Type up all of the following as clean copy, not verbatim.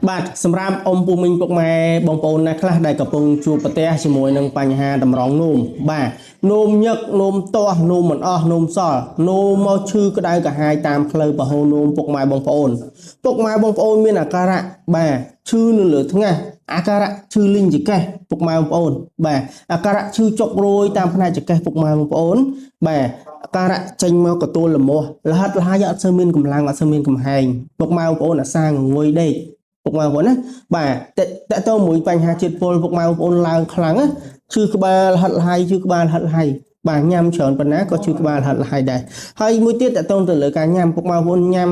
បាទសម្រាប់អ៊ំពូមីងពុកម៉ែបងប្អូនណាខ្លះដែលកំពុងជួបប្រទះជាមួយនឹងបញ្ហាតម្រងនោមបាទនោមញឹកនោមទាស់នោមមិនអស់នោមសល់នោមមកឈឺក្តៅកាហាយតាមផ្លូវប្រហូរនោមពុកម៉ែបងប្អូនមានអាការៈបាទឈឺនៅលើថ្ងាសអាការៈឈឺលីងចង្កេះពុកម៉ែបងប្អូនបាទអាការៈឈឺចុករយតាមផ្នែកចង្កេះពុកម៉ែបងប្អូនបាទអាការៈចេញមកកទួលលមាស់លហិតលហាយអត់សូវមានកម្លាំងអត់សូវមានកំហែងពុកម៉ែបងប្អូនអាសាងងុយដេកពុកម៉ែបងប្អូនណាបាទតើតើមួយបញ្ហាជាតិពុលពុកម៉ែបងប្អូនឡើងខ្លាំងណាឈឺក្បាលហិតលហាយឈឺក្បាលហិតលហាយបាទញ៉ាំច្រើនប៉ុណ្ណាក៏ឈឺក្បាលហិតលហាយដែរហើយមួយទៀតតើតើទៅលើការញ៉ាំពុកម៉ែបងប្អូនញ៉ាំ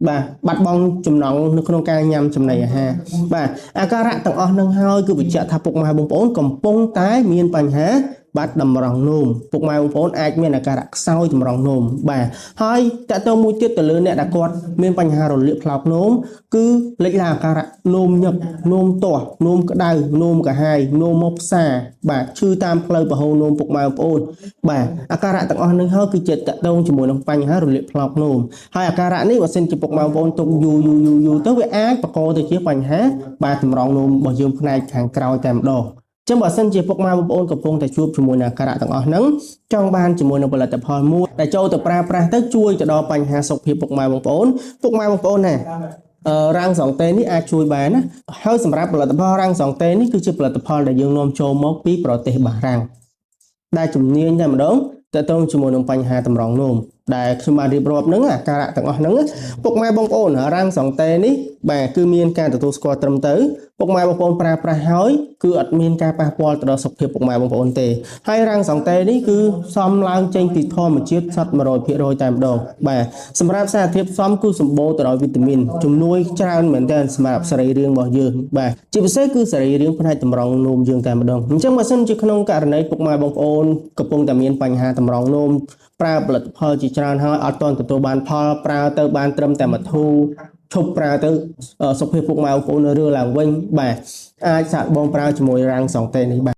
បាទបាត់បង់ចំណង់នៅក្នុងការញ៉ាំចំណីអាហារបាទអាការៈទាំងអស់នឹងហើយគឺបញ្ជាក់ថាពុកម៉ែបងប្អូនកំពុងតែមានបញ្ហាបាត់តម្រង់នោមពុកម៉ែបងប្អូនអាចមានអាការៈខ្សោយតម្រង់នោមបាទហើយតើតើមួយទៀតទៅលើអ្នកដែលគាត់មានបញ្ហារលាកថ្លោកនោមគឺលេចឡើងអាការៈនោមញឹកនោមទាស់នោមក្តៅនោមកាហាយនោមមកផ្សាបាទឈឺតាមផ្លូវប្រហូរនោមពុកម៉ែបងប្អូនបាទអាការៈទាំងអស់នេះហើយគឺជាតកតងជាមួយនឹងបញ្ហារលាកថ្លោកនោមហើយអាការៈនេះបើសិនជាពុកម៉ែបងប្អូនទុកយូរទៅវាអាចបង្កទៅជាបញ្ហាបាទតម្រង់នោមរបស់យើងផ្នែកខាងក្រោយតែម្ដងចឹងបើសិនជាពុកម៉ែបងប្អូនកំពុងតែជួបជាមួយនឹងអាការៈទាំងអស់ហ្នឹងចង់បានជាមួយនឹងផលិតផលមួយដែលចូលទៅប្រើប្រាស់ទៅជួយទៅដល់បញ្ហាសុខភាពពុកម៉ែបងប្អូនណារាំងសង់តេនេះអាចជួយបានណាហើយសម្រាប់ផលិតផលរាំងសង់តេនេះគឺជាផលិតផលដែលយើងនាំចូលមកពីប្រទេសបារាំងដែលជំនាញតែម្ដងតើតើជាមួយនឹងបញ្ហាតម្រង់នោមដែលខ្ញុំបានរៀបរាប់ហ្នឹងអាការៈទាំងអស់ហ្នឹងពុកម៉ែបងប្អូនរាំងសង់តេនេះបាទគឺមានការទទួលស្គាល់ត្រឹមត្រូវពុកម៉ែបងប្អូនប្រើប្រាស់ហើយគឺអត់មានការប៉ះពាល់ទៅដល់សុខភាពពុកម៉ែបងប្អូនទេហើយរាំងសង់តេនេះគឺសំឡើងចេញពីធម្មជាតិសុទ្ធ 100% តែម្ដងបាទសម្រាប់សារធាតុផ្សំគឺសម្បូរទៅដោយវីតាមីនជំនួយច្រើនមែនទែនសម្រាប់សរីរាង្គរបស់យើងបាទជាពិសេសគឺសរីរាង្គផ្នែកតម្រង់នោមយើងតែម្ដងអញ្ចឹងបើសិនជាក្នុងករណីពុកម៉ែបងប្អូនកំពុងតែមានបញ្ហាតម្រង់នោមប្រើផលិតផលជាច្រើនហើយអត់ទាន់ទទួលបានផលប្រើទៅបានត្រឹមតែមួយធូរឈប់ប្រើទៅសុខភាពពុកម៉ែបងប្អូនរើឡើងវិញបាទអាចសាកបងប្រើជាមួយរាំងសង់តេនេះបាទ